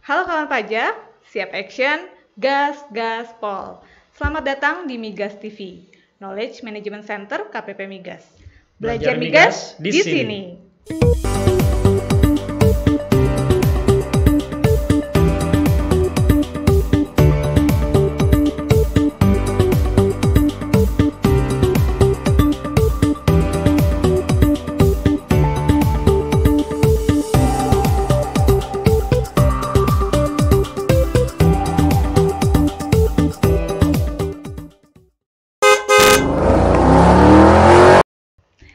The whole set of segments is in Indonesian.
Halo kawan pajak, siap action, gas, gaspol. Selamat datang di Migas TV, Knowledge Management Center KPP Migas. Belajar migas di sini.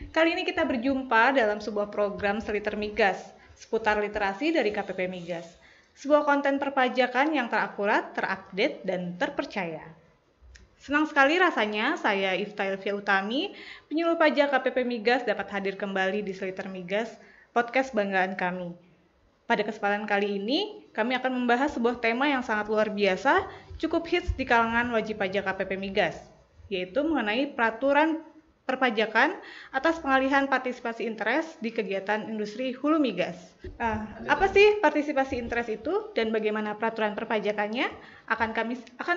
Kali ini kita berjumpa dalam sebuah program Seliter Migas, seputar literasi dari KPP Migas. Sebuah konten perpajakan yang terakurat, terupdate, dan terpercaya. Senang sekali rasanya saya Ifta Elvia Utami, penyuluh pajak KPP Migas dapat hadir kembali di Seliter Migas, podcast banggaan kami. Pada kesempatan kali ini, kami akan membahas sebuah tema yang sangat luar biasa, cukup hits di kalangan wajib pajak KPP Migas, yaitu mengenai peraturan perpajakan atas pengalihan partisipasi interest di kegiatan industri hulu migas. Apa sih partisipasi interest itu dan bagaimana peraturan perpajakannya akan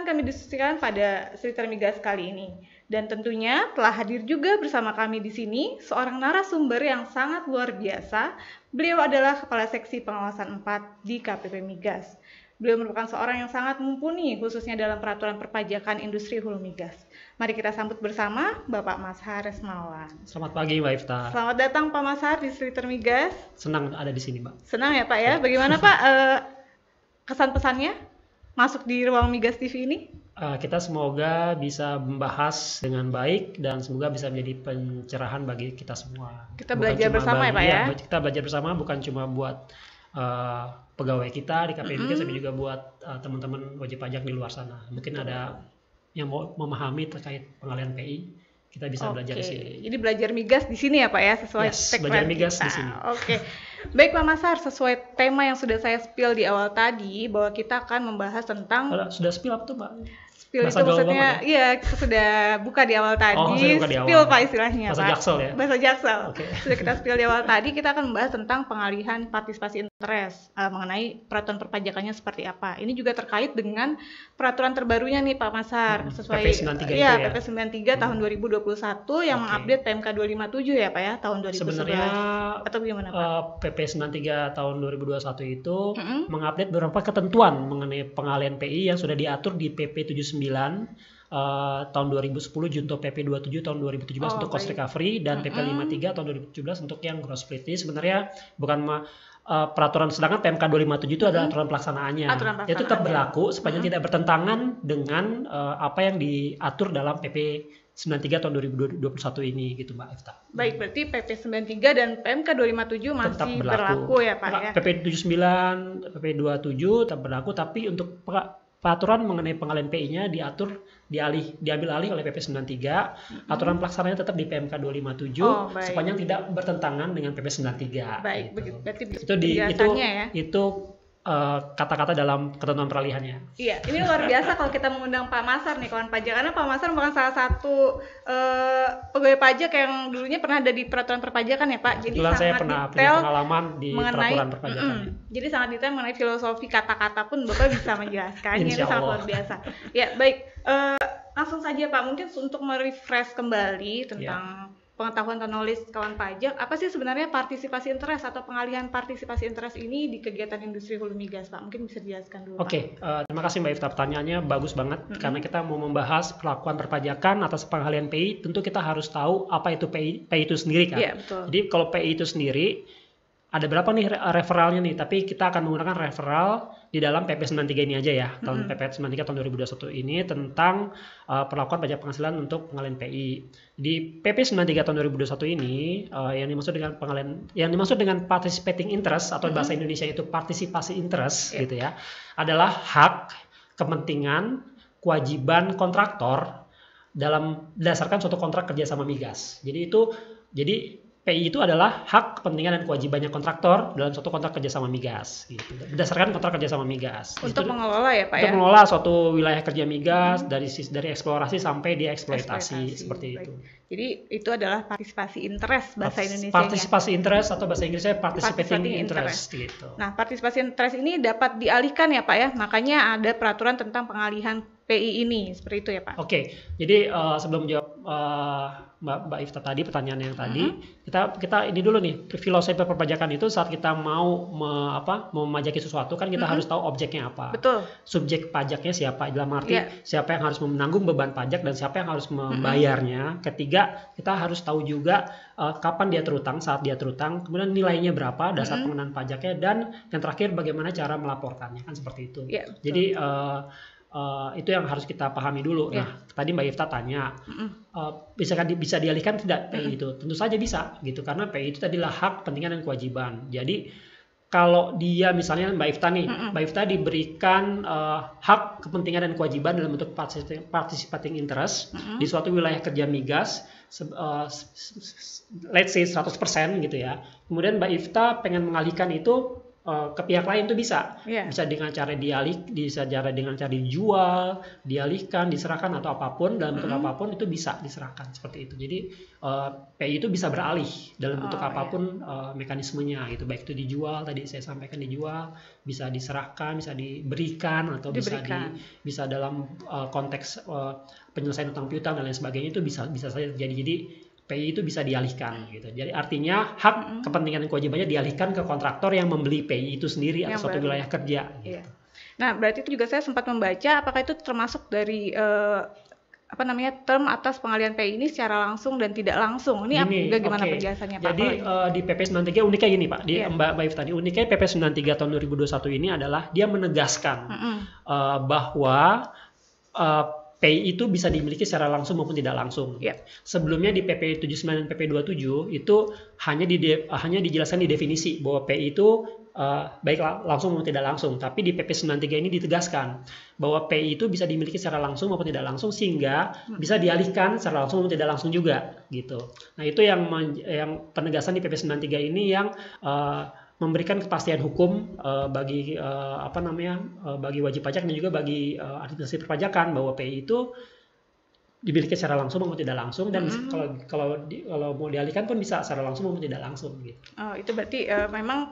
kami diskusikan pada Seliter Migas kali ini. Dan tentunya telah hadir juga bersama kami di sini seorang narasumber yang sangat luar biasa. Beliau adalah Kepala Seksi Pengawasan 4 di KPP Migas. Beliau merupakan seorang yang sangat mumpuni khususnya dalam peraturan perpajakan industri hulu migas. Mari kita sambut bersama Bapak Mazhar Resmawan. Selamat pagi Mbak Ifta. Selamat datang Pak Mazhar di Seliter Migas. Senang ada di sini Mbak. Senang ya Pak ya. Bagaimana Pak kesan-pesannya masuk di ruang Migas TV ini? Kita semoga bisa membahas dengan baik dan semoga bisa menjadi pencerahan bagi kita semua. Kita belajar bersama ya Pak ya? Kita belajar bersama bukan cuma buat pegawai kita di KPP Migas, tapi juga buat teman-teman wajib pajak di luar sana. Mungkin ada yang mau memahami terkait pengalihan PI, kita bisa belajar di sini. Jadi belajar migas di sini ya Pak ya, sesuai belajar migas di sini. Oke. Baik Pak Mazhar, sesuai tema yang sudah saya spill di awal tadi, bahwa kita akan membahas tentang sudah spill apa tuh Pak? Spill itu maksudnya, iya kita sudah buka di awal tadi, spill Pak istilahnya Bahasa Pak. Jaksel ya? Bahasa Jaksel. Okay. Sudah kita spill di awal tadi, kita akan membahas tentang pengalihan partisipasi interest, mengenai peraturan perpajakannya seperti apa. Ini juga terkait dengan peraturan terbarunya nih Pak Mazhar, sesuai PP 93 ya? PP 93 tahun 2021 yang mengupdate PMK 257 ya Pak ya, tahun 2011. Sebenarnya atau gimana Pak? PP 93 tahun 2021 itu mengupdate beberapa ketentuan mengenai pengalihan PI yang sudah diatur di PP 79 tahun 2010 junto PP 27 tahun 2017 untuk cost recovery dan PP 53 tahun 2017 untuk yang gross split. Ini sebenarnya bukan peraturan, sedangkan PMK 257 itu adalah aturan pelaksanaannya. Itu tetap berlaku sepanjang tidak bertentangan dengan apa yang diatur dalam PP 93 tahun 2021 ini gitu Mbak Ifta. Baik, berarti PP 93 dan PMK 257 masih berlaku ya Pak ya. PP 79, PP 27 tetap berlaku, tapi untuk peraturan mengenai pengalihan PI-nya diambil alih oleh PP 93. Aturan pelaksananya tetap di PMK 257 sepanjang tidak bertentangan dengan PP 93. Baik, gitu. berarti itu kata-kata dalam ketentuan peralihannya. Iya, ini luar biasa kalau kita mengundang Pak Mazhar nih kawan pajak, karena Pak Mazhar merupakan salah satu pegawai pajak yang dulunya pernah ada di peraturan perpajakan ya Pak. Jadi sangat saya pernah detail punya pengalaman di peraturan perpajakan. Jadi sangat detail mengenai filosofi kata-kata pun Bapak bisa menjelaskannya. Ini sangat luar biasa. Ya baik, langsung saja Pak, mungkin untuk merefresh kembali tentang pengetahuan atau knowledge kawan pajak, apa sih sebenarnya partisipasi interest atau pengalihan partisipasi interest ini di kegiatan industri hulu migas Pak? Mungkin bisa dijelaskan dulu. Oke, terima kasih Mbak Ifta, pertanyaannya bagus banget karena kita mau membahas perlakuan perpajakan atas pengalihan PI, tentu kita harus tahu apa itu PI itu sendiri kan. Iya, betul. Jadi kalau PI itu sendiri ada berapa nih referralnya nih, tapi kita akan menggunakan referral di dalam PP 93 ini aja ya, tahun PP 93 tahun 2021 ini tentang perlakuan pajak penghasilan untuk pengalihan PI. Di PP 93 tahun 2021 ini yang dimaksud dengan participating interest atau bahasa Indonesia itu partisipasi interest gitu ya, adalah hak, kepentingan, kewajiban kontraktor dalam berdasarkan suatu kontrak kerjasama migas. Jadi PI itu adalah hak, kepentingan, dan kewajibannya kontraktor dalam suatu kontrak kerjasama migas, gitu. Berdasarkan kontrak kerjasama migas. Untuk mengelola ya Pak ya? Untuk mengelola suatu wilayah kerja migas dari eksplorasi sampai dieksploitasi seperti itu. Jadi itu adalah partisipasi interest bahasa Indonesia. Partisipasi interest atau bahasa Inggrisnya participating interest gitu. Nah, partisipasi interest ini dapat dialihkan ya Pak ya, makanya ada peraturan tentang pengalihan PI ini, seperti itu ya Pak. Oke, jadi sebelum jawab Mbak Ifta tadi pertanyaan yang tadi, kita ini dulu nih, filosofi perpajakan itu saat kita mau memajaki sesuatu kan kita harus tahu objeknya apa. Betul. Subjek pajaknya siapa, dalam arti siapa yang harus menanggung beban pajak dan siapa yang harus membayarnya. Ketiga, kita harus tahu juga kapan dia terutang, saat dia terutang, kemudian nilainya berapa, dasar pengenaan pajaknya, dan yang terakhir bagaimana cara melaporkannya, kan seperti itu. Jadi itu yang harus kita pahami dulu. Nah, tadi Mbak Ifta tanya, bisa dialihkan tidak PI itu? Tentu saja bisa, gitu. Karena PI itu tadilah hak, kepentingan, dan kewajiban. Jadi kalau dia misalnya Mbak Ifta nih, Mbak Ifta diberikan hak, kepentingan, dan kewajiban dalam bentuk participating interest di suatu wilayah kerja migas, let's say 100% gitu ya. Kemudian Mbak Ifta pengen mengalihkan itu ke pihak lain itu bisa dengan cara dengan cara dijual, dialihkan, diserahkan atau apapun dalam bentuk apapun itu bisa diserahkan seperti itu. Jadi PI itu bisa beralih dalam bentuk apapun mekanismenya gitu, baik itu dijual, tadi saya sampaikan dijual, bisa diserahkan, bisa diberikan atau bisa dalam konteks penyelesaian utang piutang dan lain sebagainya itu bisa saja terjadi. Jadi PI itu bisa dialihkan gitu. Jadi artinya hak, kepentingan, dan kewajibannya dialihkan ke kontraktor yang membeli PI itu sendiri atau suatu wilayah kerja. Gitu. Nah, berarti itu juga saya sempat membaca apakah itu termasuk dari term atas pengalihan PI ini secara langsung dan tidak langsung. Ini bagaimana penjelasannya Pak? Jadi di PP 93 uniknya gini Pak, di Mbak If tadi uniknya PP 93 tahun 2021 ini adalah dia menegaskan bahwa PI itu bisa dimiliki secara langsung maupun tidak langsung. Sebelumnya di PP 79 dan PP 27 itu hanya dijelaskan di definisi bahwa PI itu baik langsung maupun tidak langsung. Tapi di PP 93 ini ditegaskan bahwa PI itu bisa dimiliki secara langsung maupun tidak langsung sehingga bisa dialihkan secara langsung maupun tidak langsung juga gitu. Nah, itu yang penegasan di PP 93 ini yang memberikan kepastian hukum bagi bagi wajib pajak dan juga bagi administrasi perpajakan bahwa PI itu dimiliki secara langsung maupun tidak langsung dan kalau mau dialihkan pun bisa secara langsung maupun tidak langsung gitu. Oh, itu berarti memang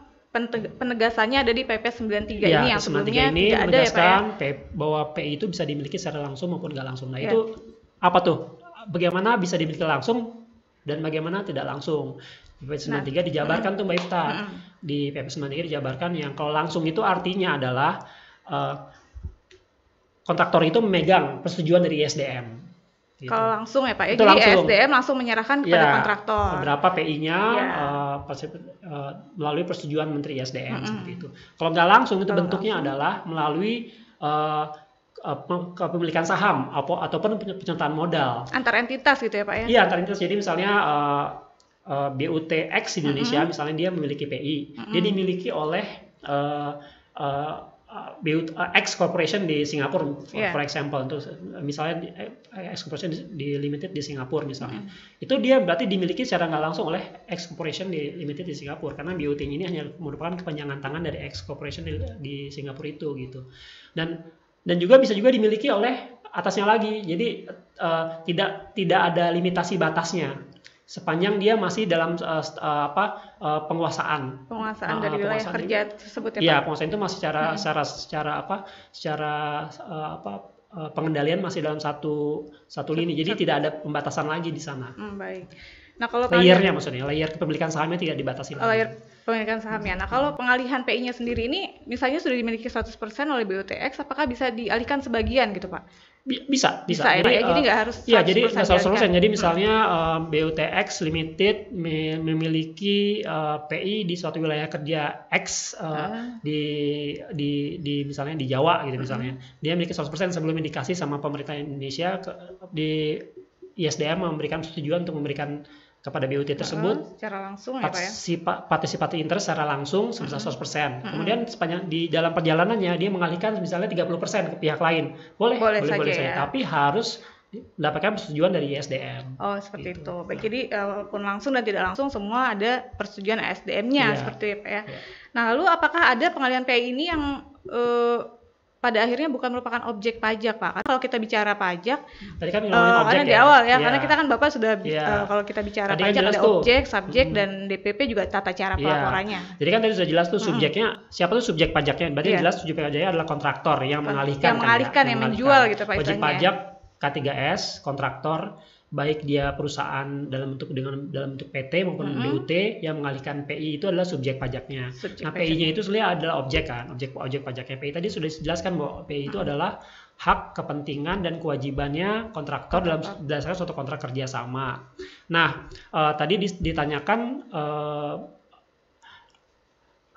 penegasannya ada di PP 93 ini yang sebelumnya ini tidak ada ya Pak ya? Bahwa PI itu bisa dimiliki secara langsung maupun tidak langsung. Nah, itu apa tuh? Bagaimana bisa dimiliki langsung dan bagaimana tidak langsung? Di PP 93 dijabarkan tuh Mbak Ifta. Di PP 93 dijabarkan yang kalau langsung itu artinya adalah kontraktor itu memegang persetujuan dari ISDM. Gitu. Kalau langsung ya Pak ya, jadi ISDM langsung menyerahkan kepada kontraktor. Berapa PI-nya melalui persetujuan Menteri ISDM seperti itu. Kalau nggak langsung itu bentuknya adalah melalui kepemilikan saham ataupun penyertaan modal. Antar entitas gitu ya Pak ya? Iya, antar entitas. Jadi misalnya BUTX Indonesia misalnya dia memiliki PI, dia dimiliki oleh X Corporation di Singapura, for example, untuk misalnya X Corporation di Limited di Singapura misalnya, itu dia berarti dimiliki secara nggak langsung oleh X Corporation di Limited di Singapura karena BUT ini hanya merupakan kepanjangan tangan dari X Corporation di Singapura itu gitu, dan juga bisa juga dimiliki oleh atasnya lagi, jadi tidak ada limitasi batasnya. Sepanjang dia masih dalam penguasaan dari wilayah kerja tersebut ya Pak? Iya, penguasaan itu masih secara pengendalian masih dalam satu lini, jadi tidak ada pembatasan lagi di sana. Baik. Nah, kalau layernya maksudnya, layer kepemilikan sahamnya tidak dibatasi lagi. Layer kepemilikan sahamnya. Nah, kalau pengalihan PI-nya sendiri ini misalnya sudah dimiliki 100% oleh BUTX, apakah bisa dialihkan sebagian gitu Pak? Bisa. Jadi nggak harus 100%. Iya, jadi nggak 100%. Jadi misalnya BUTX Limited memiliki PI di suatu wilayah kerja X di misalnya di Jawa gitu misalnya. Dia memiliki 100% sebelum dikasih sama pemerintah Indonesia di ISDM memberikan persetujuan untuk memberikan kepada BUT tersebut secara langsung ya Pak ya? Partisipasi interest secara langsung sebesar 100%. Kemudian di dalam perjalanannya dia mengalihkan misalnya 30% ke pihak lain. Boleh saja. Tapi harus mendapatkan persetujuan dari ISDM. Oh, seperti itu. Baik, jadi walaupun langsung dan tidak langsung semua ada persetujuan ISDM-nya seperti itu ya Pak ya. Nah, lalu apakah ada pengalihan PI ini yang pada akhirnya bukan merupakan objek pajak, Pak. Karena kalau kita bicara pajak, Tadi kan ngomongin objek karena di ya. awal ya, Iya. karena kita kan Bapak sudah Iya. kalau kita bicara Tadi kan pajak jelas ada tuh. objek, subjek, dan DPP juga tata cara Iya. pelaporannya. Jadi kan tadi sudah jelas tuh subjeknya, siapa tuh subjek pajaknya? Berarti Iya. jelas subjek pajaknya adalah kontraktor yang mengalihkan. Yang mengalihkan, yang menjual gitu, Pak, Wajib istilahnya. pajak K3S, kontraktor, baik dia perusahaan dalam bentuk PT maupun BUT yang mengalihkan PI itu adalah subjek pajaknya. Subjek Nah, PI-nya itu sebenarnya adalah objek kan, objek pajaknya. PI tadi sudah dijelaskan bahwa PI itu adalah hak, kepentingan, dan kewajibannya kontraktor dalam berdasarkan suatu kontrak kerjasama. Nah, tadi ditanyakan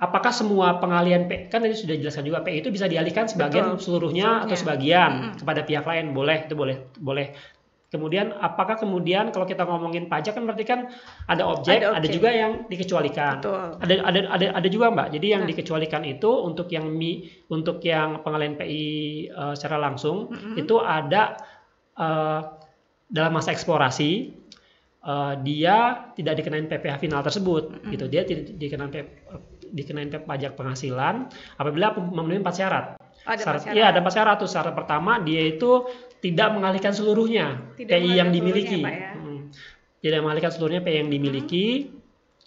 apakah semua pengalihan PI, kan tadi sudah dijelaskan juga, PI itu bisa dialihkan sebagian seluruhnya atau sebagian kepada pihak lain, boleh, itu boleh. Kemudian apakah kemudian kalau kita ngomongin pajak kan berarti kan ada objek, ada juga yang dikecualikan. Betul. Ada juga Mbak. Jadi yang dikecualikan itu untuk yang pengalihan PI secara langsung itu ada dalam masa eksplorasi dia tidak dikenain PPh final tersebut gitu. Dia tidak dikenain pajak penghasilan apabila memenuhi 4 syarat. Iya, ada 4 syarat. Tuh syarat pertama dia itu tidak mengalihkan seluruhnya PI yang dimiliki. Tidak mengalihkan seluruhnya PI yang dimiliki.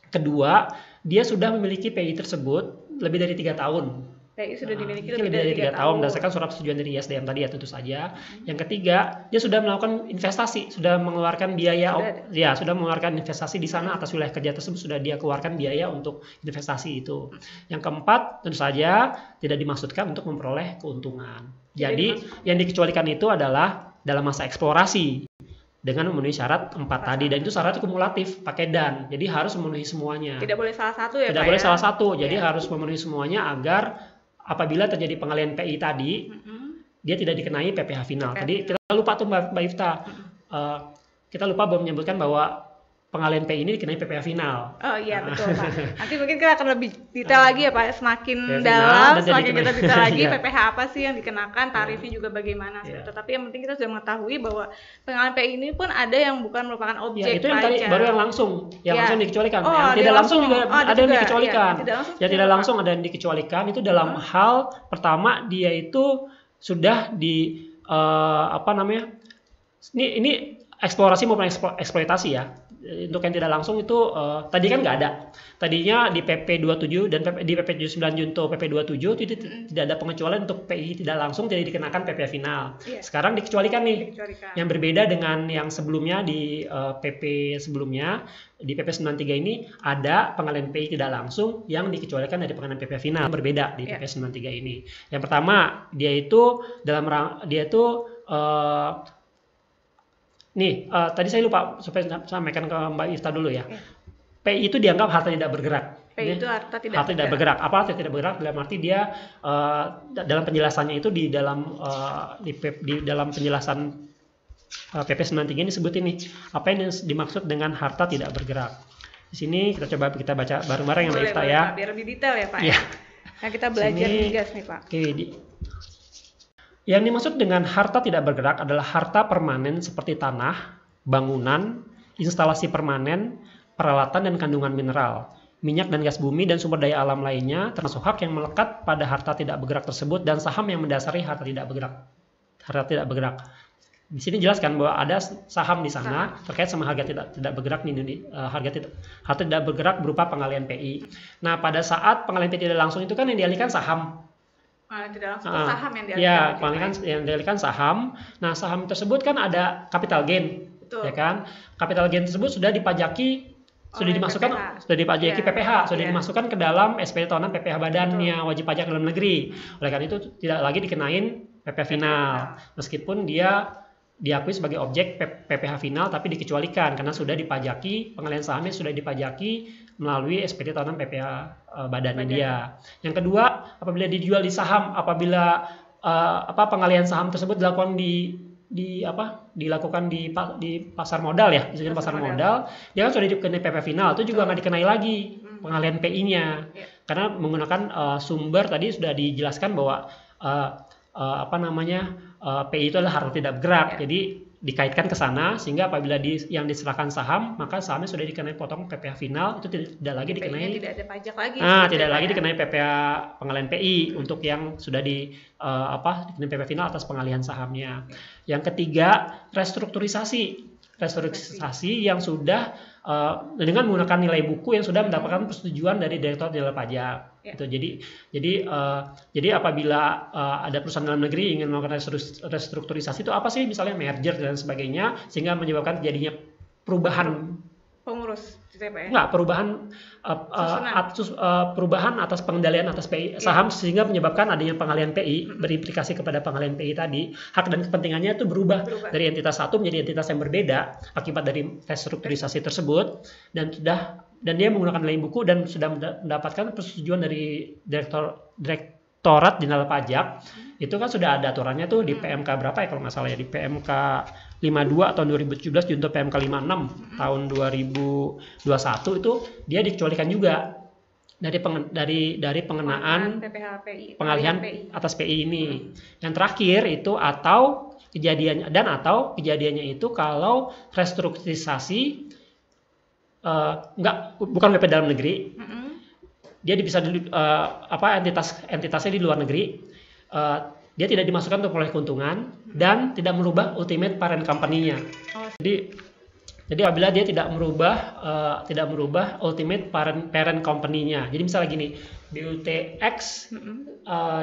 Kedua, dia sudah memiliki PI tersebut lebih dari 3 tahun. PI sudah dimiliki lebih dari 3 tahun berdasarkan surat persetujuan dari ISDM tadi ya, tentu saja. Yang ketiga, dia sudah melakukan investasi, sudah mengeluarkan biaya, sudah mengeluarkan investasi di sana atas wilayah kerja tersebut, sudah dia keluarkan biaya untuk investasi itu. Yang keempat, tentu saja tidak dimaksudkan untuk memperoleh keuntungan. Jadi yang dikecualikan itu adalah dalam masa eksplorasi dengan memenuhi syarat 4 tadi, dan itu syarat kumulatif pakai dan, jadi harus memenuhi semuanya. Tidak boleh salah satu ya, tidak Pak, boleh ya? salah satu, jadi harus memenuhi semuanya agar apabila terjadi pengalihan PI tadi, dia tidak dikenai PPh final. Tadi kita lupa tuh Mbak Ifta, kita lupa belum menyebutkan bahwa pengalihan PI ini dikenai PPh final. Oh iya, betul Pak. Nanti mungkin kita akan lebih detail lagi ya Pak, semakin dalam, semakin kita detail lagi PPh apa sih yang dikenakan, tarifnya juga bagaimana. Tapi yang penting kita sudah mengetahui bahwa pengalihan PI ini pun ada yang bukan merupakan objek itu yang pajak. tadi baru yang langsung dikecualikan. Oh, yang tidak langsung juga ada yang dikecualikan. Yang tidak langsung ada yang dikecualikan itu dalam hal pertama dia itu sudah di ini eksplorasi maupun eksploitasi ya. Untuk yang tidak langsung itu tadi kan nggak ada. Tadinya di PP 27 dan di PP 79 Junto PP 27 itu tidak ada pengecualian untuk PI tidak langsung tidak dikenakan PPh final. Sekarang dikecualikan nih. Yang berbeda dengan yang sebelumnya di PP sebelumnya, di PP 93 ini ada pengalihan PI tidak langsung yang dikecualikan dari pengenaan PPh final. Berbeda di PP 93 ini. Yang pertama, dia itu tadi saya lupa supaya sampaikan ke Mbak Ifta dulu ya. PI itu dianggap harta tidak bergerak. PI itu harta tidak bergerak. Apa harta tidak bergerak? Dalam arti dia dalam penjelasannya itu di dalam penjelasan PP 93 ini disebut ini apa yang dimaksud dengan harta tidak bergerak. Di sini kita baca bareng-bareng ya Mbak Ifta ya. Biar lebih detail ya Pak. Ya. Nah, kita belajar migas nih Pak. Yang dimaksud dengan harta tidak bergerak adalah harta permanen seperti tanah, bangunan, instalasi permanen, peralatan dan kandungan mineral, minyak dan gas bumi dan sumber daya alam lainnya, termasuk hak yang melekat pada harta tidak bergerak tersebut dan saham yang mendasari harta tidak bergerak. Harta tidak bergerak. Di sini jelaskan bahwa ada saham di sana terkait sama harga tidak bergerak di Indonesia, harta tidak bergerak berupa pengalihan PI. Nah, pada saat pengalihan PI tidak langsung itu kan yang dialihkan saham. Tidak langsung saham yang dialihkan. Yang dialihkan saham. Nah, saham tersebut kan ada capital gain, ya kan? Capital gain tersebut sudah dipajaki, sudah dipajaki PPh, sudah dimasukkan ke dalam SPT tahunan PPh badannya, wajib pajak dalam negeri. Oleh karena itu tidak lagi dikenain PPh final, meskipun dia diakui sebagai objek PPh final, tapi dikecualikan karena sudah dipajaki, pengalihan sahamnya sudah dipajaki melalui SPT tahunan PPh badannya dia. Yang kedua, apabila dijual di saham, apabila pengalihan saham tersebut dilakukan dilakukan di pasar modal ya, misalnya pasar modal, dia kan sudah dikenai PPh final, itu juga nggak dikenai lagi pengalihan PI-nya, karena menggunakan sumber tadi sudah dijelaskan bahwa PI itu adalah harta tidak bergerak, jadi dikaitkan ke sana sehingga apabila yang diserahkan saham maka sahamnya sudah dikenai potong PPh final, itu tidak lagi dikenai, tidak ada pajak lagi. Tidak lagi dikenai PPh pengalihan PI untuk yang sudah dikenai PPh final atas pengalihan sahamnya. Yang ketiga, restrukturisasi yang sudah dengan menggunakan nilai buku yang sudah mendapatkan persetujuan dari Direktorat Jenderal Pajak. Gitu. Jadi apabila ada perusahaan dalam negeri ingin melakukan restrukturisasi itu apa sih? Misalnya merger dan sebagainya, sehingga menyebabkan terjadinya perubahan pengurus TPN. Enggak, perubahan atas pengendalian atas PI saham sehingga menyebabkan adanya pengalihan PI, berimplikasi kepada pengalihan PI tadi. Hak dan kepentingannya itu berubah dari entitas satu menjadi entitas yang berbeda akibat dari restrukturisasi tersebut, dan dia menggunakan nilai buku dan sudah mendapatkan persetujuan dari Direktorat Jenderal Pajak. Itu kan sudah ada aturannya tuh di PMK berapa ya kalau nggak salah ya, di PMK 52 tahun 2017 junto PMK 56 tahun 2021 itu dia dikecualikan juga dari pengenaan pengalihan atas PI ini. Yang terakhir itu kejadiannya itu kalau restrukturisasi bukan WP dalam negeri, dia bisa entitasnya di luar negeri, dia tidak dimasukkan untuk memperoleh keuntungan dan tidak merubah ultimate parent company-nya. Jadi apabila dia tidak merubah ultimate parent company-nya. Jadi misalnya gini, BUTX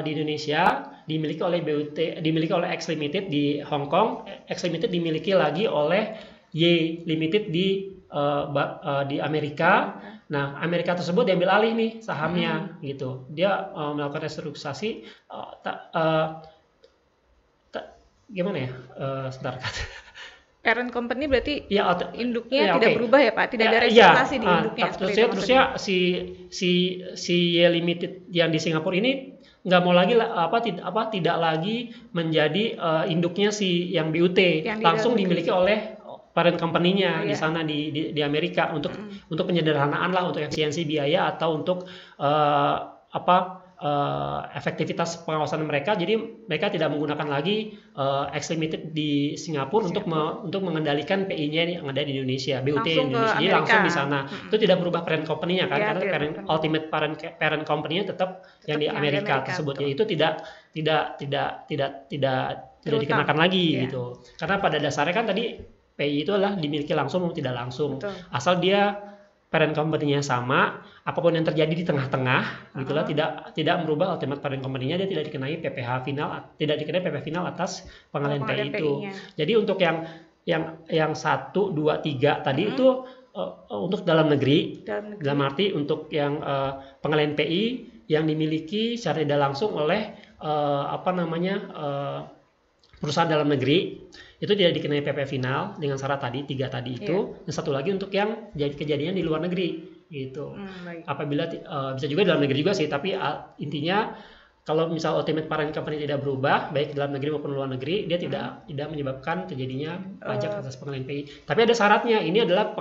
di Indonesia dimiliki oleh X Limited di Hong Kong, X Limited dimiliki lagi oleh Y Limited di Amerika. Nah, Amerika tersebut diambil alih nih sahamnya gitu. Dia melakukan restrukturisasi gimana ya? Sebentar. Parent company berarti induknya ya, tidak berubah ya Pak? Tidak ada restrukturisasi di induknya. Terusnya si Y Limited yang di Singapura ini nggak mau lagi tidak lagi menjadi induknya si yang BUT, langsung dimiliki oleh parent company-nya di sana di Amerika untuk penyederhanaan lah, untuk efisiensi biaya atau untuk efektivitas pengawasan mereka. Jadi mereka tidak menggunakan lagi X Limited di Singapura untuk mengendalikan PI-nya yang ada di Indonesia, BUT Indonesia. Jadi langsung di sana. Itu tidak berubah parent company-nya kan, karena ultimate parent company-nya tetap yang di Amerika tersebut. Ya, itu tidak dikenakan lagi gitu. Karena pada dasarnya kan tadi PI itu adalah dimiliki langsung maupun tidak langsung. Betul. Asal dia parent company-nya sama, apapun yang terjadi di tengah-tengah, gitulah tidak merubah ultimate parent company-nya, dia tidak dikenai PPh final, tidak dikenai PPh final atas pengalihan PI itu. Jadi untuk yang 1, 2, 3 tadi itu untuk dalam negeri, dalam arti untuk yang pengalihan PI yang dimiliki secara tidak langsung oleh perusahaan dalam negeri, itu tidak dikenai PPh final dengan syarat tadi 3 tadi itu. Dan satu lagi untuk yang kejadian di luar negeri gitu. Apabila bisa juga dalam negeri juga sih, tapi intinya kalau misal ultimate parent company tidak berubah baik dalam negeri maupun luar negeri, dia tidak menyebabkan terjadinya pajak atas pengalihan PI. Tapi ada syaratnya. Ini adalah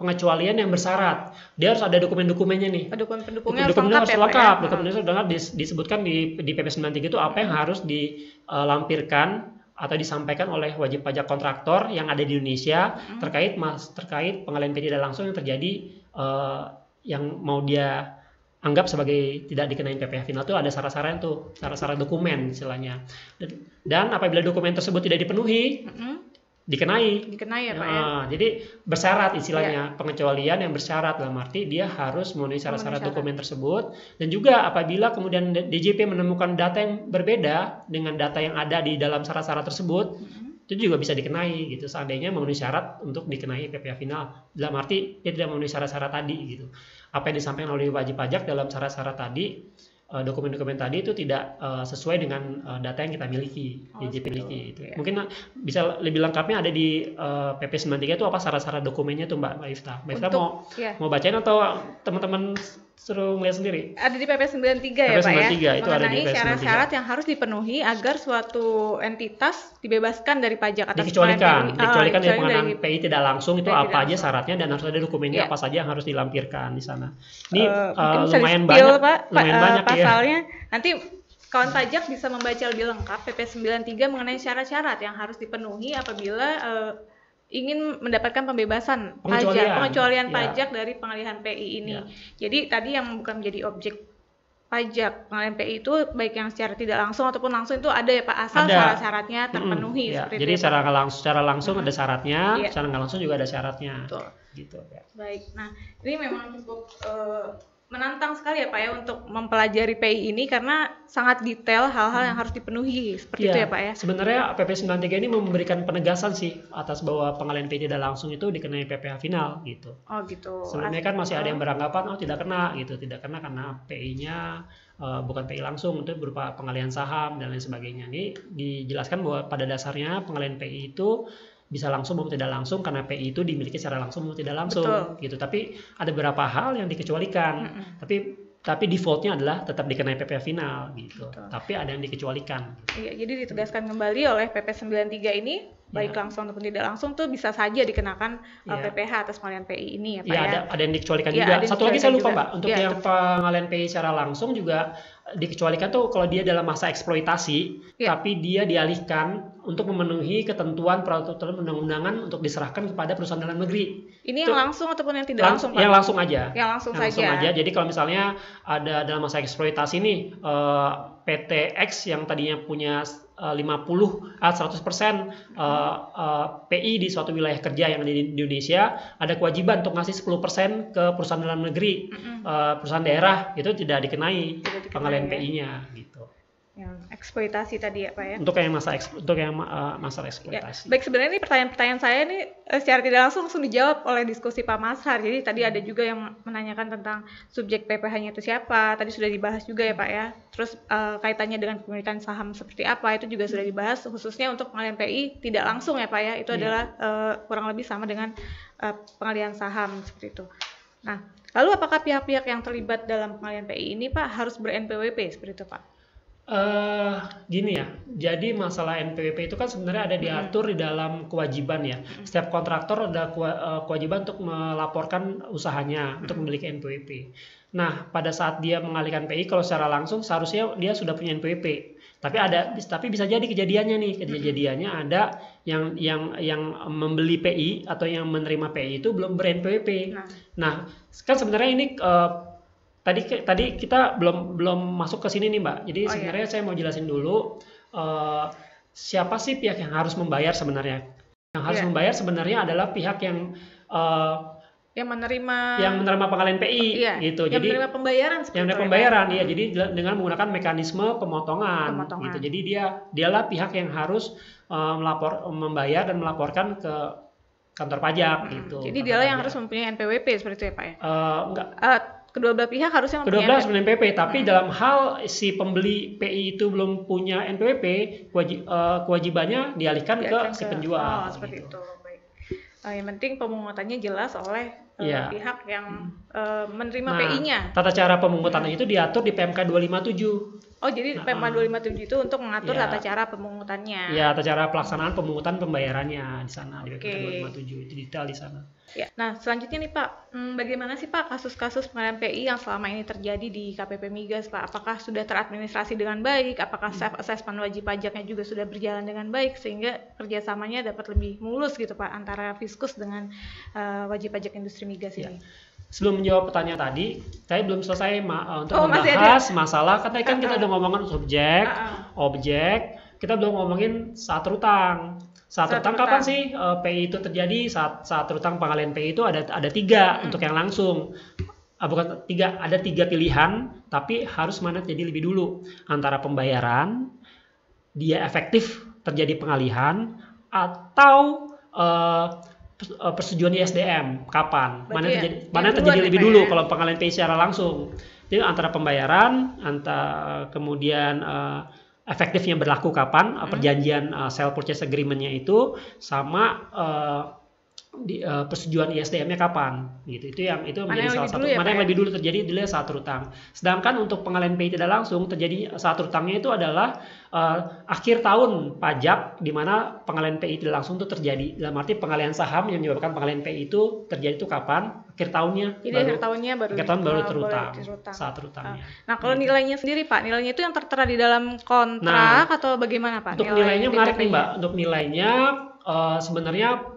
pengecualian yang bersyarat. Dia harus ada dokumen-dokumennya nih. Dokumen-pendukungnya harus lengkap. Dokumen disebutkan di PP 93 itu apa yang harus dilampirkan atau disampaikan oleh wajib pajak kontraktor yang ada di Indonesia terkait pengalihan PI tidak langsung yang terjadi yang mau dia anggap sebagai tidak dikenain PPh final. Itu ada syarat-syarat dokumen istilahnya. Dan apabila dokumen tersebut tidak dipenuhi, dikenai ya Pak ya. Jadi bersyarat istilahnya, pengecualian yang bersyarat, dalam arti dia harus memenuhi syarat-syarat dokumen tersebut. Dan juga apabila kemudian DJP menemukan data yang berbeda dengan data yang ada di dalam syarat-syarat tersebut, itu juga bisa dikenai gitu, seandainya memenuhi syarat untuk dikenai PPh final. Dalam arti dia tidak memenuhi syarat-syarat tadi gitu. Apa yang disampaikan oleh wajib pajak dalam syarat-syarat tadi, dokumen-dokumen tadi itu tidak sesuai dengan data yang kita miliki, DJP miliki itu. Mungkin bisa lebih lengkapnya ada di PP 93 itu apa syarat-syarat dokumennya tuh Mbak Ifta. Mbak Ifta mau bacain atau teman-teman suruh melihat sendiri? Ada di PP 93 ya Pak ya. Itu ada di PP 93. Syarat-syarat yang harus dipenuhi agar suatu entitas dibebaskan dari pajak atas dikecualikan dari pengenaan PI tidak langsung itu apa aja syaratnya, dan harus ada dokumennya apa saja yang harus dilampirkan di sana. Ini lumayan banyak Pak, lumayan banyak pasalnya. Nanti kawan pajak bisa membaca lebih lengkap PP 93 mengenai syarat-syarat yang harus dipenuhi apabila ingin mendapatkan pembebasan pengecualian Ya. pajak dari pengalihan PI ini. Ya. Jadi tadi yang bukan menjadi objek pajak pengalihan PI itu baik yang secara tidak langsung ataupun langsung itu ada ya Pak, asal syarat-syaratnya terpenuhi. Ya. Seperti Jadi itu, ya, secara langsung ada syaratnya, Iya. secara nggak langsung juga ada syaratnya. Betul. Gitu ya. Baik, nah ini memang cukup menantang sekali ya Pak ya untuk mempelajari PI ini karena sangat detail hal-hal yang harus dipenuhi seperti itu ya Pak ya. Sebenarnya PP 93 ini memberikan penegasan sih atas bahwa pengalihan PI tidak langsung itu dikenai PPh final gitu. Oh gitu. Sebelumnya kan masih ada yang beranggapan tidak kena gitu, tidak kena karena PI-nya bukan PI langsung, itu berupa pengalihan saham dan lain sebagainya. Ini dijelaskan bahwa pada dasarnya pengalihan PI itu bisa langsung maupun tidak langsung karena PI itu dimiliki secara langsung maupun tidak langsung. Betul. Gitu. Tapi ada beberapa hal yang dikecualikan. Tapi defaultnya adalah tetap dikenai PPh final gitu. Betul. Tapi ada yang dikecualikan. Iya, jadi ditegaskan kembali oleh PP 93 ini baik langsung ataupun tidak langsung tuh bisa saja dikenakan PPh atas pengalihan PI ini ya Pak ya. Ada yang dikecualikan Ya, juga. ada yang Satu lagi saya lupa juga. Mbak, untuk yang pengalihan PI secara langsung juga dikecualikan tuh kalau dia dalam masa eksploitasi, tapi dia dialihkan untuk memenuhi ketentuan peraturan undang-undangan untuk diserahkan kepada perusahaan dalam negeri. Ini yang langsung ataupun yang tidak langsung Pak? Yang langsung aja. Yang langsung saja. Jadi kalau misalnya ada dalam masa eksploitasi nih PT X yang tadinya punya 100% PI di suatu wilayah kerja yang ada di Indonesia, ada kewajiban untuk ngasih 10% ke perusahaan dalam negeri, perusahaan daerah, itu tidak dikenai pengalihan PI-nya gitu. Yang eksploitasi tadi ya Pak ya. Untuk yang masa eksploitasi. Ya. Baik, sebenarnya ini pertanyaan saya ini secara tidak langsung dijawab oleh diskusi Pak Mashar. Jadi tadi ada juga yang menanyakan tentang subjek PPh-nya itu siapa. Tadi sudah dibahas juga ya Pak ya. Terus kaitannya dengan kepemilikan saham seperti apa itu juga sudah dibahas, khususnya untuk pengalihan PI tidak langsung ya Pak ya. Itu adalah kurang lebih sama dengan pengalihan saham seperti itu. Nah, lalu apakah pihak-pihak yang terlibat dalam pengalihan PI ini Pak harus ber-NPWP seperti itu Pak? Gini ya, jadi masalah NPWP itu kan sebenarnya ada diatur di dalam kewajiban ya. Setiap kontraktor ada kewajiban untuk melaporkan usahanya untuk memiliki NPWP. Nah, pada saat dia mengalihkan PI, kalau secara langsung seharusnya dia sudah punya NPWP. Tapi bisa jadi kejadiannya ada yang membeli PI atau yang menerima PI itu belum ber-NPWP. Nah, kan sebenarnya ini Tadi kita belum masuk ke sini nih Mbak. Jadi sebenarnya saya mau jelasin dulu siapa sih pihak yang harus membayar sebenarnya. Yang harus membayar sebenarnya adalah pihak yang menerima pengalihan PI gitu. Yang menerima pembayaran seperti yang menerima pembayaran ya. Jadi dengan menggunakan mekanisme pemotongan. Gitu. Jadi dialah pihak yang harus membayar dan melaporkan ke kantor pajak gitu. Jadi dialah yang harus mempunyai NPWP seperti itu ya Pak ya? Enggak. Kedua belah pihak harusnya mempunyai NPWP, tapi dalam hal si pembeli PI itu belum punya NPWP, kewajibannya dialihkan ke si penjual. Seperti itu. Baik. Yang penting pemungutannya jelas oleh pihak yang menerima PI-nya. Tata cara pemungutannya itu diatur di PMK 257. Oh, jadi PMK 257 itu untuk mengatur tata cara pemungutannya. Ya, tata cara pelaksanaan pemungutan pembayarannya di sana di PMK 257 itu detail di sana. Ya. Nah, selanjutnya nih Pak, bagaimana sih Pak kasus-kasus pengalihan PI yang selama ini terjadi di KPP Migas Pak? Apakah sudah teradministrasi dengan baik? Apakah self assessment wajib pajaknya juga sudah berjalan dengan baik sehingga kerjasamanya dapat lebih mulus gitu Pak antara Fiskus dengan wajib pajak industri migas ini? Sebelum menjawab pertanyaan tadi, saya belum selesai untuk membahas masalah. Kan kita udah ngomongin objek, kita belum ngomongin saat terutang. Saat terutang kapan sih PI itu terjadi? Saat terutang pengalihan PI itu ada tiga untuk yang langsung. Bukan tiga, ada tiga pilihan, tapi harus mana jadi lebih dulu antara pembayaran, dia efektif terjadi pengalihan, atau persetujuan ISDM kapan? Mana terjadi lebih dulu kalau pengalihan PI secara langsung? Jadi antara pembayaran, kemudian efektifnya berlaku kapan, perjanjian sale purchase agreement-nya itu, sama persetujuan ISDM-nya kapan gitu. Itu menjadi salah satu mana yang lebih dulu terjadi dulu saat terutang. Sedangkan untuk pengalihan PI tidak langsung terjadi saat terutangnya itu adalah akhir tahun pajak di mana pengalihan PI tidak langsung itu terjadi. Dalam arti pengalihan saham yang menyebabkan pengalihan PI itu terjadi itu kapan? Akhir tahunnya. Jadi akhir tahun baru terutang. Saat terutangnya. Nah, kalau nilainya sendiri Pak, nilainya itu yang tertera di dalam kontrak atau bagaimana Pak? Untuk nilainya menarik nih Mbak. Untuk nilainya sebenarnya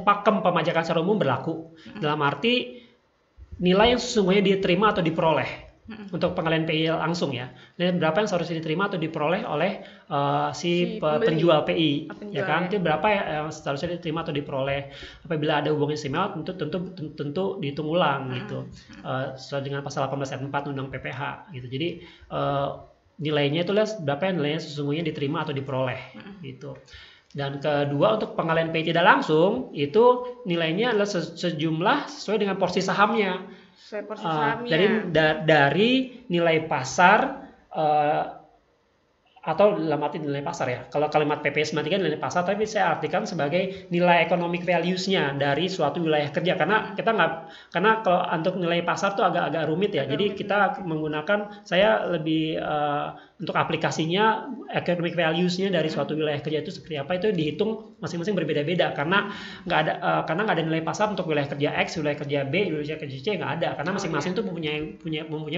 pakem pemajakan secara umum berlaku dalam arti nilai yang sesungguhnya diterima atau diperoleh untuk pengalihan PI langsung ya, dan berapa yang seharusnya diterima atau diperoleh oleh si penjual PI, ya kan? Itu berapa yang seharusnya diterima atau diperoleh. Apabila ada hubungan istimewa tentu dihitung ulang gitu, sesuai dengan pasal 18 ayat 4 Undang PPH gitu. Jadi nilainya itu berapa yang nilainya sesungguhnya diterima atau diperoleh gitu. Dan kedua untuk pengalihan PI tidak langsung itu nilainya adalah sejumlah sesuai dengan porsi sahamnya. Jadi dari nilai pasar atau dalam arti nilai pasar ya. Kalau kalimat PP 93 nilai pasar, tapi saya artikan sebagai nilai economic values-nya dari suatu wilayah kerja. Karena kalau untuk nilai pasar tuh agak rumit ya. Jadi kita menggunakan saya lebih untuk aplikasinya economic values-nya dari suatu wilayah kerja itu seperti apa itu dihitung masing-masing berbeda-beda karena nggak ada nilai pasar untuk wilayah kerja X, wilayah kerja B, wilayah kerja C nggak ada karena masing-masing itu mempunyai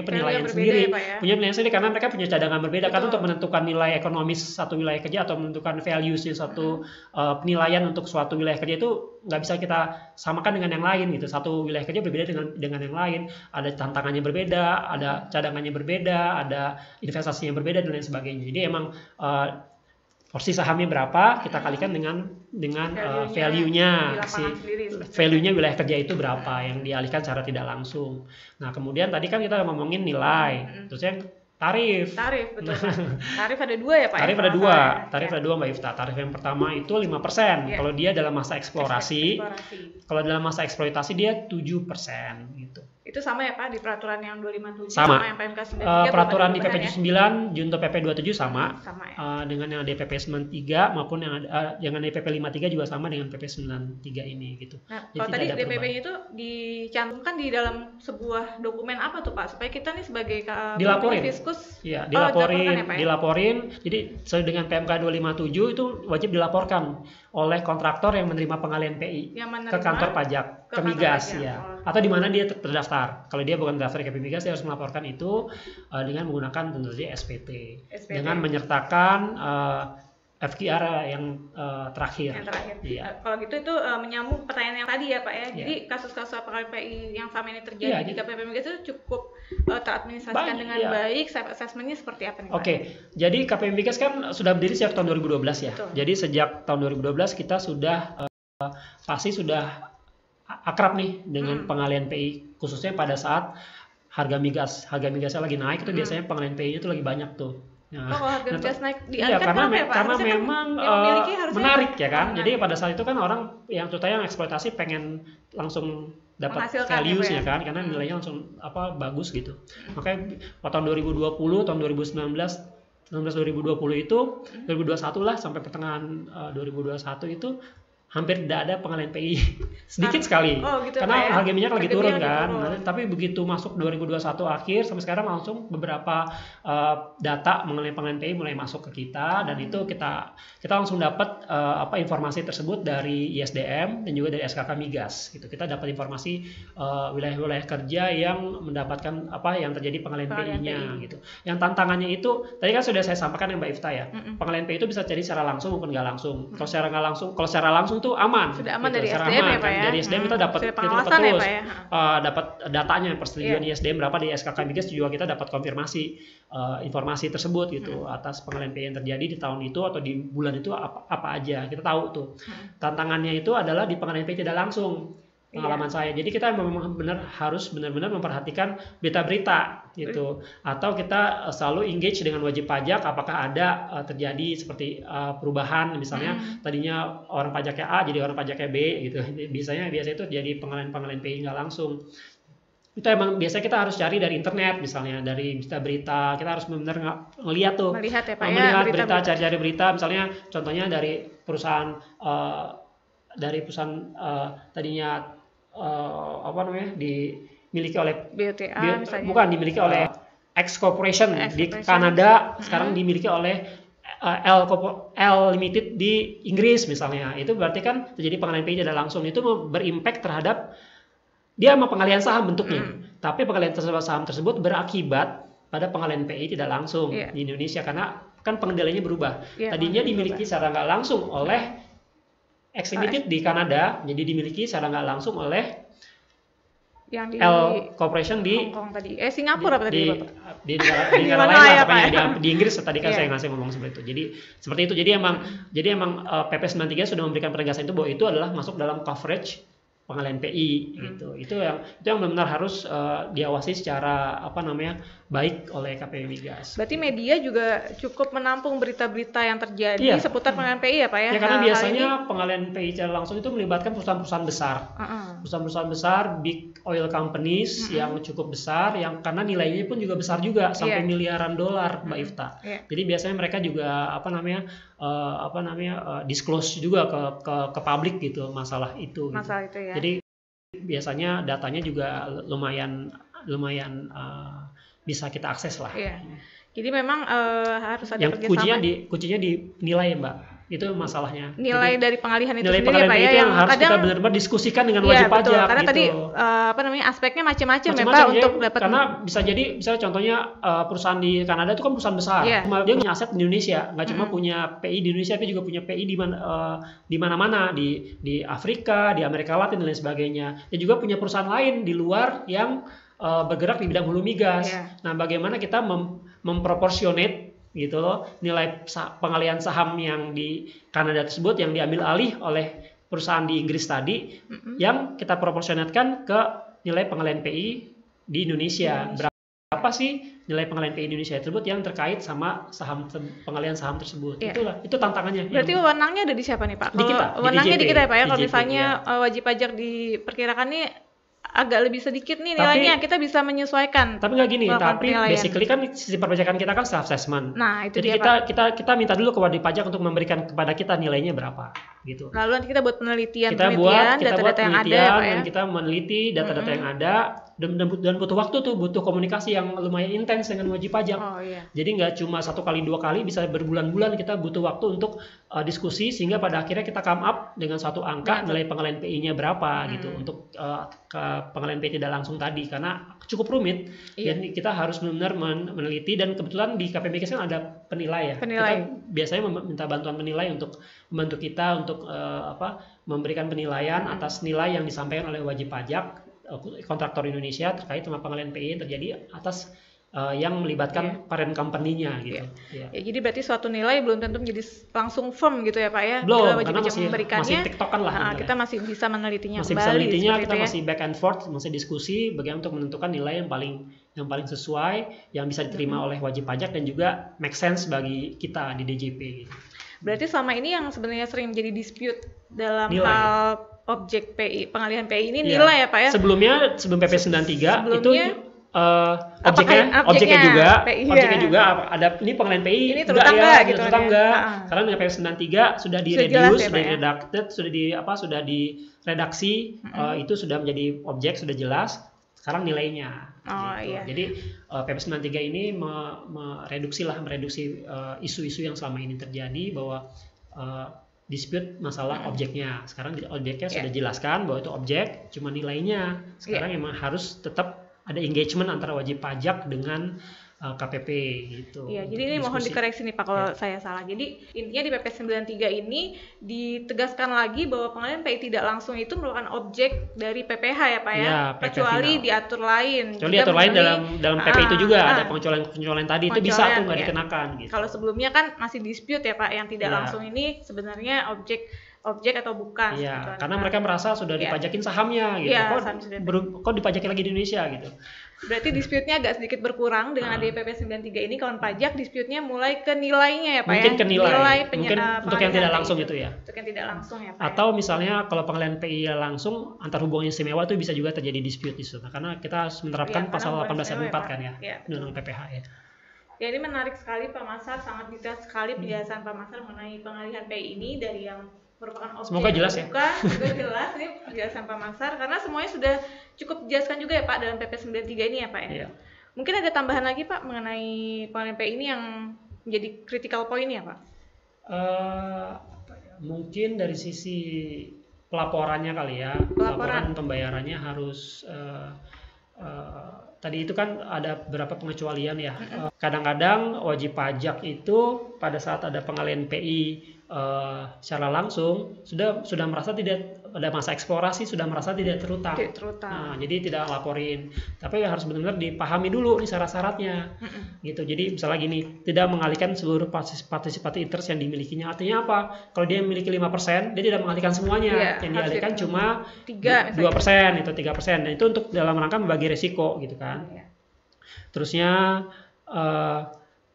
penilaian sendiri, punya penilaian sendiri karena mereka punya cadangan berbeda. Karena untuk menentukan nilai ekonomis satu wilayah kerja atau menentukan values-nya satu penilaian untuk suatu wilayah kerja itu nggak bisa kita samakan dengan yang lain gitu. Satu wilayah kerja berbeda dengan yang lain, ada tantangannya berbeda, ada cadangannya berbeda, ada investasinya berbeda dan lain sebagainya. Jadi emang porsi sahamnya berapa kita kalikan dengan value-nya value-nya wilayah kerja itu berapa yang dialihkan secara tidak langsung. Nah kemudian tadi kan kita ngomongin nilai, terus yang tarif betul. Tarif ada dua ya Pak? Tarif ada dua Mbak Ifta. Tarif yang pertama itu 5% kalau dia dalam masa eksplorasi. Kalau dalam masa eksploitasi dia 7% gitu. Itu sama ya Pak di peraturan yang 257 sama yang PMK 93 peraturan di PP 79 Junto PP 27 sama ya? Dengan yang ada PP 93 maupun yang ada PP 53 juga sama dengan PP 93 ini gitu. Nah, kalau tadi DPP-nya itu dicantumkan di dalam sebuah dokumen apa tuh Pak supaya kita nih sebagai dilaporin. Fiskus Dilaporin. Jadi sesuai dengan PMK 257 itu wajib dilaporkan oleh kontraktor yang menerima pengalihan PI ke kantor pajak, ke migas ya. Atau di mana dia terdaftar. Kalau dia bukan terdaftar ke migas, dia harus melaporkan itu dengan menggunakan tentu saja SPT. Dengan menyertakan FQR yang terakhir. Iya. Kalau gitu itu menyambung pertanyaan yang tadi ya Pak ya. Jadi kasus-kasus pengalihan PI yang selama ini terjadi di KPP Migas itu cukup teradministrasikan dengan baik. Self assessment-nya seperti apa nih Pak? Oke. Jadi KPP Migas kan sudah berdiri sejak tahun 2012 ya. Betul. Jadi sejak tahun 2012 kita sudah pasti sudah akrab nih dengan pengalihan PI, khususnya pada saat harga migasnya lagi naik itu biasanya pengalihan PI-nya itu lagi banyak tuh. Nah, kalau harga migas naik karena memang menarik ya kan. Jadi pada saat itu kan orang yang terutama yang eksploitasi pengen langsung dapat values-nya kan, karena nilainya langsung bagus gitu. Makanya tahun 2020, tahun 2019 2020 itu 2021 lah sampai pertengahan 2021 itu hampir tidak ada pengalihan PI, sedikit sekali, gitu karena harga minyak lagi turun kan. Tapi begitu masuk 2021 akhir sampai sekarang langsung beberapa data mengenai pengalihan PI mulai masuk ke kita, dan itu kita langsung dapat informasi tersebut dari ISDM dan juga dari SKK Migas. Gitu. Kita dapat informasi wilayah-wilayah kerja yang mendapatkan yang terjadi pengalihan PI-nya. Gitu. Yang tantangannya itu tadi kan sudah saya sampaikan yang Mbak Ifta ya, pengalihan PI itu bisa jadi secara langsung maupun nggak langsung. Kalau secara langsung itu aman. Sudah aman gitu, dari SDM ya Pak ya. Dari SDM kita dapat terus dapat datanya persetujuan ISDM berapa di SKK Migas juga kita dapat konfirmasi informasi tersebut gitu atas pengalihan PI yang terjadi di tahun itu atau di bulan itu apa aja kita tahu tuh. Tantangannya itu adalah di pengalihan PI tidak langsung. Pengalaman saya. Jadi kita memang harus benar-benar memperhatikan berita-berita gitu. Atau kita selalu engage dengan wajib pajak apakah ada terjadi seperti perubahan misalnya tadinya orang pajaknya A jadi orang pajaknya B gitu. Biasanya itu jadi pengalihan PI nggak langsung. Itu emang biasanya kita harus cari dari internet misalnya, dari berita-berita, kita harus benar-benar melihat tuh. Melihat ya Pak melihat berita, cari-cari berita misalnya contohnya dari perusahaan dari perusahaan tadinya apa namanya dimiliki oleh BOTA misalnya. bukan dimiliki oleh X Corporation di Kanada, sekarang dimiliki oleh L Limited di Inggris misalnya. Itu berarti kan terjadi pengalihan PI tidak langsung, itu berimpact terhadap dia sama pengalihan saham bentuknya. Tapi pengalihan saham tersebut berakibat pada pengalihan PI tidak langsung di Indonesia karena kan pengendaliannya berubah. Tadinya dimiliki secara nggak langsung oleh X Limited di Kanada, jadi dimiliki secara nggak langsung oleh yang di L Corporation di Hong Kong tadi. Singapura apa tadi Bapak? Di negara lain lah, pokoknya di Inggris tadi kan saya ngasih ngomong seperti itu. Jadi seperti itu. Jadi emang PP 93 sudah memberikan penegasan itu bahwa itu adalah masuk dalam coverage pengalihan PI gitu. Itu yang benar-benar harus diawasi secara baik oleh KPP Migas. Berarti media juga cukup menampung berita-berita yang terjadi seputar pengalihan PI ya Pak ya? Ya karena biasanya pengalihan PI secara langsung itu melibatkan perusahaan-perusahaan besar. Perusahaan-perusahaan besar, big oil companies yang cukup besar, yang karena nilainya pun juga besar juga sampai miliaran dolar Mbak Ifta. Jadi biasanya mereka juga disclose juga ke publik gitu masalah itu. Masalah itu ya. Jadi biasanya datanya juga lumayan bisa kita akses lah. Jadi memang harus ada yang kuncinya di nilai Mbak. Itu masalahnya. Nilai dari pengalihan itu nilai sendiri ya Pak ya, yang harus kita benar-benar diskusikan dengan wajib pajak. Karena gitu. Tadi aspeknya macam-macam ya Pak untuk dapat. Karena bisa jadi misalnya contohnya perusahaan di Kanada itu kan perusahaan besar. Dia punya aset di Indonesia, nggak cuma punya PI di Indonesia, tapi juga punya PI di mana-mana di Afrika, di Amerika Latin dan lain sebagainya. Dia juga punya perusahaan lain di luar yang bergerak di bidang hulu migas. Nah, bagaimana kita memproportionate gitu loh nilai pengalihan saham yang di Kanada tersebut yang diambil alih oleh perusahaan di Inggris tadi yang kita proporsionatkan ke nilai pengalihan PI di Indonesia. Berapa sih nilai pengalihan PI Indonesia tersebut yang terkait sama pengalihan saham tersebut. Itu tantangannya. Berarti wewenangnya ada di siapa nih Pak? Di kita. Wewenangnya di kita ya Pak ya. Kalau DJP, misalnya wajib pajak diperkirakan nih agak lebih sedikit nih nilainya, kita bisa menyesuaikan. Tapi nggak gini, tapi basically kan sisi perpajakan kita kan self assessment. Nah, itu jadi dia, kita minta dulu ke wajib pajak untuk memberikan kepada kita nilainya berapa gitu. Lalu nanti kita buat penelitian, kita buat data-data yang ada ya Pak ya. Dan kita meneliti data-data yang ada dan butuh waktu tuh, butuh komunikasi yang lumayan intens dengan wajib pajak. Jadi nggak cuma 1 kali 2 kali, bisa berbulan-bulan kita butuh waktu untuk diskusi sehingga pada akhirnya kita come up dengan suatu angka nilai pengalihan PI-nya berapa gitu untuk ke pengalihan PI tidak langsung tadi, karena cukup rumit. Dan kita harus benar-benar meneliti, dan kebetulan di KPP kan ada penilai ya. Kita biasanya meminta bantuan penilai untuk membantu kita untuk memberikan penilaian atas nilai yang disampaikan oleh wajib pajak kontraktor Indonesia terkait sama pengalihan PI yang terjadi atas yang melibatkan parent company-nya gitu. Ya, jadi berarti suatu nilai belum tentu menjadi langsung firm gitu ya Pak ya. Belum, karena masih tiktokan lah. Kita masih bisa menelitinya masih kembali. Bisa menelitinya, kita masih back and forth, masih diskusi bagaimana untuk menentukan nilai yang paling sesuai, yang bisa diterima oleh wajib pajak dan juga make sense bagi kita di DJP. Gitu. Berarti selama ini yang sebenarnya sering menjadi dispute dalam hal objek PI, pengalihan PI ini nilai ya Pak ya? Sebelum PP 93 itu objeknya juga ada ini pengalihan PI ini enggak gitu kan ya. Karena dengan PP 93 sudah di-reduce, sudah di-redacted, sudah diredaksi, itu sudah menjadi objek, sudah jelas. Sekarang nilainya. Jadi PP 93 ini mereduksi isu-isu yang selama ini terjadi bahwa dispute masalah objeknya. Sekarang objeknya sudah jelaskan bahwa itu objek, cuma nilainya. Sekarang memang harus tetap ada engagement antara wajib pajak dengan KPP gitu. Iya, jadi ini mohon dikoreksi nih Pak kalau saya salah. Jadi intinya di PP 93 ini ditegaskan lagi bahwa pengalihan PI tidak langsung itu merupakan objek dari PPh ya Pak ya. Kecuali diatur lain. Kecuali diatur lain dalam PP itu juga ada pengecualian tadi, itu bisa tuh nggak dikenakan gitu. Kalau sebelumnya kan masih dispute ya Pak, yang tidak langsung ini sebenarnya objek atau bukan. Iya, karena mereka merasa sudah dipajakin sahamnya gitu. Kok dipajakin lagi di Indonesia gitu. Berarti dispute-nya agak sedikit berkurang dengan adanya PP 93 ini. Kawan pajak dispute-nya mulai ke nilainya ya Pak mungkin ya? Ke nilai. Mungkin untuk yang tidak langsung itu ya. Untuk yang tidak langsung ya Pak. Atau misalnya kalau pengalihan PI langsung antar hubungan istimewa itu bisa juga terjadi dispute di situ. Karena kita harus menerapkan pasal 18 ayat 4 kan ya. Undang-undang PPh ya. Ya, ini menarik sekali Pak Masar, sangat detail sekali penjelasan Pak Masar mengenai pengalihan PI ini dari yang merupakan objek Semoga jelas ya. bukan, juga jelas ini penjelasan Pak Mazhar karena semuanya sudah cukup dijelaskan juga ya Pak dalam PP 93 ini ya Pak ya. Iya. Mungkin ada tambahan lagi Pak mengenai pengenalan PI ini yang menjadi critical point ya Pak? Mungkin dari sisi pelaporannya kali ya, pelaporan pembayarannya harus tadi itu kan ada beberapa pengecualian ya. Kadang-kadang wajib pajak itu pada saat ada pengalihan PI secara langsung sudah merasa tidak ada masa eksplorasi, sudah merasa tidak terutang. Nah, jadi tidak laporin. Tapi harus benar-benar dipahami dulu nih syarat-syaratnya. Gitu. Jadi misalnya gini, tidak mengalihkan seluruh partisipasi interest yang dimilikinya. Artinya apa? Kalau dia memiliki 5%, dia tidak mengalihkan semuanya. Yang dialihkan cuma 2%, itu 3%. Dan itu untuk dalam rangka membagi resiko gitu kan. Terusnya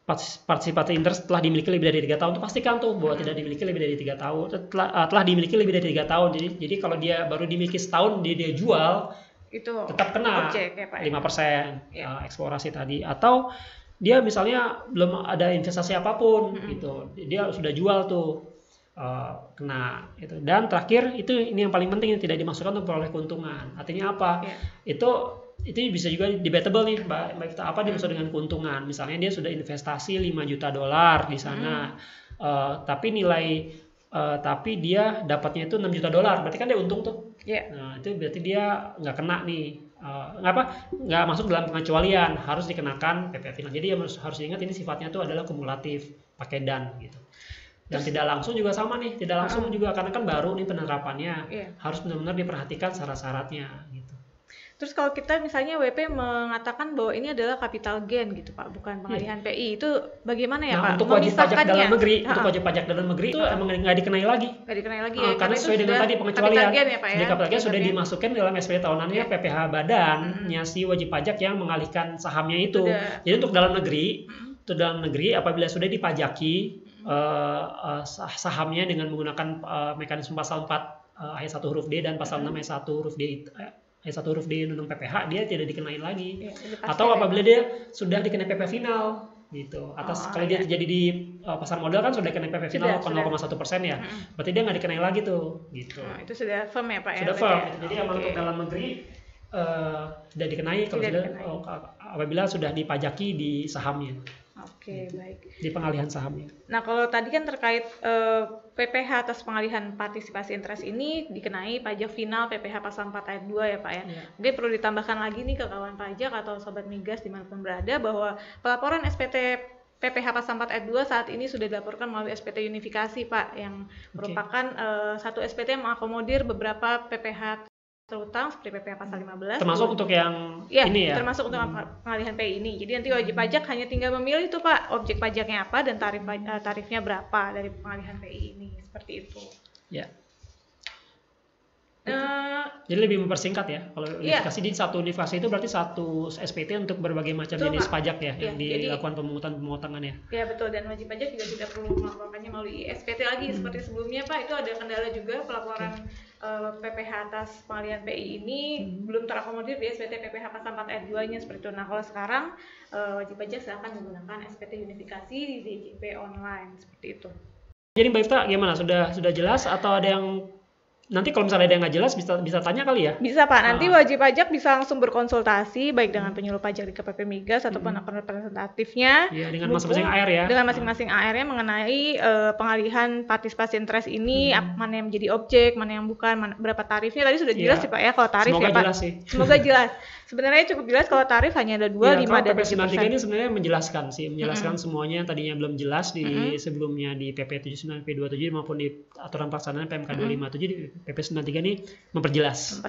partisipasi interest telah dimiliki lebih dari 3 tahun, itu pastikan tuh bahwa tidak dimiliki lebih dari 3 tahun, telah dimiliki lebih dari 3 tahun. Jadi kalau dia baru dimiliki setahun dia jual, itu tetap kena objek, ya, Pak, 5% eksplorasi tadi. Atau dia misalnya belum ada investasi apapun gitu, dia sudah jual tuh kena itu. Dan terakhir ini yang paling penting, yang tidak dimasukkan untuk memperoleh keuntungan. Artinya apa? Itu bisa juga debatable nih Mbak, apa dimaksud dengan keuntungan. Misalnya dia sudah investasi $5 juta di sana, tapi dia dapatnya itu $6 juta, berarti kan dia untung tuh. Nah itu berarti dia nggak kena nih, nggak masuk dalam pengecualian, harus dikenakan PPh final. Jadi harus diingat ini sifatnya tuh adalah kumulatif, pakai dan gitu. Dan tidak langsung juga sama nih, tidak langsung juga karena kan baru nih penerapannya, harus benar-benar diperhatikan syarat-syaratnya gitu. Terus kalau kita misalnya WP mengatakan bahwa ini adalah capital gain gitu Pak, bukan pengalihan PI, itu bagaimana ya Pak? Untuk wajib pajak dalam negeri, itu emang nggak dikenai lagi. Nggak dikenai lagi karena sesuai dengan tadi pengecualian. Ya, Pak, jadi capital gain sudah dimasukkan dalam SPT tahunannya PPh badannya si wajib pajak yang mengalihkan sahamnya itu. Jadi untuk dalam negeri, apabila sudah dipajaki sahamnya dengan menggunakan mekanisme pasal 4 ayat 1 huruf D dan pasal 6 ayat 1 huruf D Undang-Undang PPh, dia tidak dikenain lagi. Atau apabila dia sudah dikenai PP final gitu. Kalau dia terjadi di pasar modal kan sudah dikenai PP final 0,1% ya. Berarti dia nggak dikenai lagi tuh gitu. Itu sudah firm ya Pak ya? Sudah firm. Jadi emang untuk dalam negeri sudah dikenai apabila sudah dipajaki di sahamnya. Oke, baik. Di pengalihan sahamnya. Nah, kalau tadi kan terkait PPh atas pengalihan partisipasi interest ini dikenai pajak final PPh pasal 4 ayat 2 ya Pak ya. Mungkin perlu ditambahkan lagi nih ke kawan pajak atau sobat migas dimanapun berada bahwa pelaporan SPT PPh pasal 4 ayat 2 saat ini sudah dilaporkan melalui SPT unifikasi Pak, yang merupakan satu SPT yang mengakomodir beberapa PPh terutang seperti PPh pasal 15. Termasuk untuk yang ini ya? Termasuk untuk pengalihan PI ini. Jadi nanti wajib pajak hanya tinggal memilih tuh Pak, objek pajaknya apa dan tarifnya berapa dari pengalihan PI ini. Seperti itu. Ya. Jadi lebih mempersingkat ya. Kalau unifikasi di satu unifikasi itu berarti satu SPT untuk berbagai macam jenis pajak ya, yang dilakukan pemungutan-pemotongan ya. Ya betul, dan wajib pajak juga tidak perlu melaporkannya melalui SPT lagi seperti sebelumnya Pak. Itu ada kendala juga pelaporan PPh atas pengalihan PI ini belum terakomodir di SPT PPh pasal 4 ayat 2-nya seperti itu. Nah, kalau sekarang wajib pajak silakan menggunakan SPT unifikasi di DJP online seperti itu. Jadi Mbak Ifta gimana? Sudah jelas atau ada yang nanti kalau misalnya ada yang nggak jelas bisa tanya kali ya? Bisa Pak, nanti wajib pajak bisa langsung berkonsultasi baik dengan penyuluh pajak di KPP Migas ataupun akun representatifnya. Iya, dengan masing-masing AR ya. Dengan masing-masing AR-nya mengenai pengalihan partisipasi interest ini, mana yang menjadi objek, mana yang bukan, berapa tarifnya. Tadi sudah jelas sih Pak ya kalau tarif. Semoga ya Pak. Jelas sih. Semoga jelas. Sebenarnya cukup jelas kalau tarif hanya ada 2, 5 dan 10%. PP 93 ini sebenarnya menjelaskan semuanya yang tadinya belum jelas di sebelumnya di PP 79 P27 maupun di aturan pelaksanaan PMK 257 di PP 93 ini memperjelas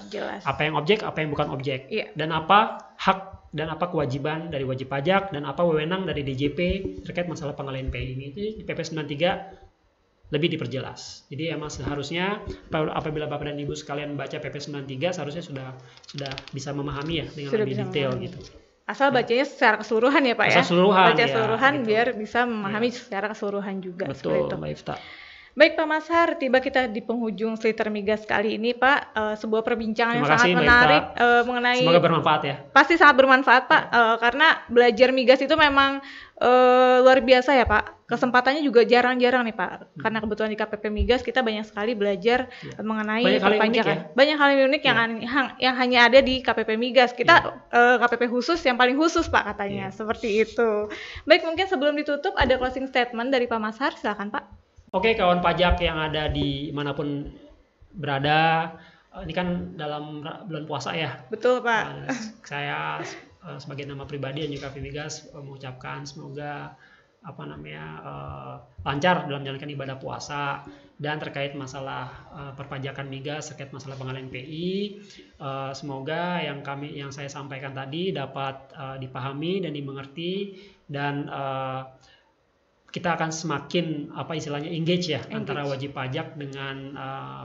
apa yang objek, apa yang bukan objek, dan apa hak dan apa kewajiban dari wajib pajak dan apa wewenang dari DJP terkait masalah pengalihan PI ini. Jadi di PP 93 lebih diperjelas. Jadi emang seharusnya apabila Bapak dan Ibu sekalian baca PP 93 seharusnya sudah bisa memahami ya dengan lebih detail gitu. Asal bacanya secara keseluruhan ya Pak ya. Baca keseluruhan gitu. Biar bisa memahami secara keseluruhan juga. Betul Mbak Ifta. Baik Pak Mazhar, tiba kita di penghujung Sliter Migas kali ini Pak. Sebuah perbincangan yang sangat menarik mengenai. Semoga bermanfaat ya. Pasti sangat bermanfaat Pak, karena belajar migas itu memang luar biasa ya Pak. Kesempatannya juga jarang-jarang nih Pak. Karena kebetulan di KPP Migas kita banyak sekali belajar mengenai perpajakan. Banyak hal yang unik yang hanya ada di KPP Migas. Kita KPP khusus yang paling khusus Pak katanya. Seperti itu. Baik, mungkin sebelum ditutup ada closing statement dari Pak Mashar, silakan Pak. Oke, kawan pajak yang ada di manapun berada, ini kan dalam bulan puasa ya. Betul Pak. Saya sebagai nama pribadi dan juga KPP Migas mengucapkan semoga lancar dalam menjalankan ibadah puasa. Dan terkait masalah perpajakan migas, terkait masalah pengalihan PI, semoga yang saya sampaikan tadi dapat dipahami dan dimengerti, dan kita akan semakin engage antara wajib pajak dengan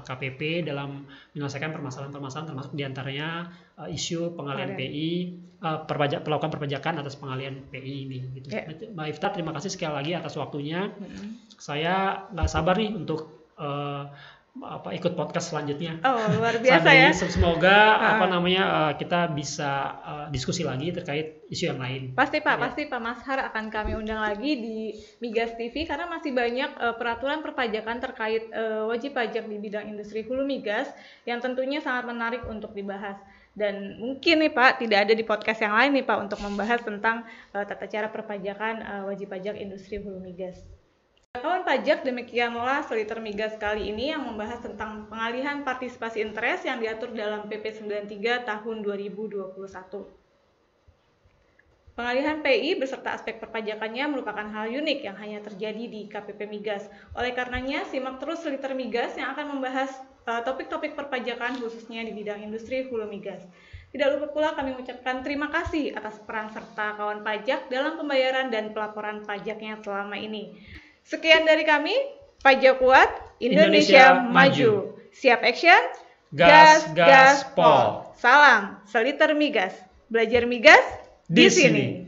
KPP dalam menyelesaikan permasalahan-permasalahan, termasuk diantaranya isu pengalihan PI, melakukan perpajakan atas pengalihan PI ini. Gitu. Mbak Ifta, terima kasih sekali lagi atas waktunya. Saya nggak sabar nih untuk ikut podcast selanjutnya. Luar biasa ya. Semoga kita bisa diskusi lagi terkait isu yang lain. Pasti Pak, pasti Pak Mashar akan kami undang lagi di Migas TV karena masih banyak peraturan perpajakan terkait wajib pajak di bidang industri hulu migas yang tentunya sangat menarik untuk dibahas. Dan mungkin nih Pak, tidak ada di podcast yang lain nih Pak untuk membahas tentang tata cara perpajakan wajib pajak industri hulu migas. Kawan pajak, demikianlah Seliter Migas kali ini yang membahas tentang pengalihan partisipasi interest yang diatur dalam PP 93 tahun 2021. Pengalihan PI beserta aspek perpajakannya merupakan hal unik yang hanya terjadi di KPP Migas. Oleh karenanya, simak terus Seliter Migas yang akan membahas topik-topik perpajakan khususnya di bidang industri hulu migas. Tidak lupa pula kami mengucapkan terima kasih atas peran serta kawan pajak dalam pembayaran dan pelaporan pajaknya selama ini. Sekian dari kami, Pajak Kuat, Indonesia Maju. Siap action? Gas, Pol. Salam Seliter Migas. Belajar migas di sini.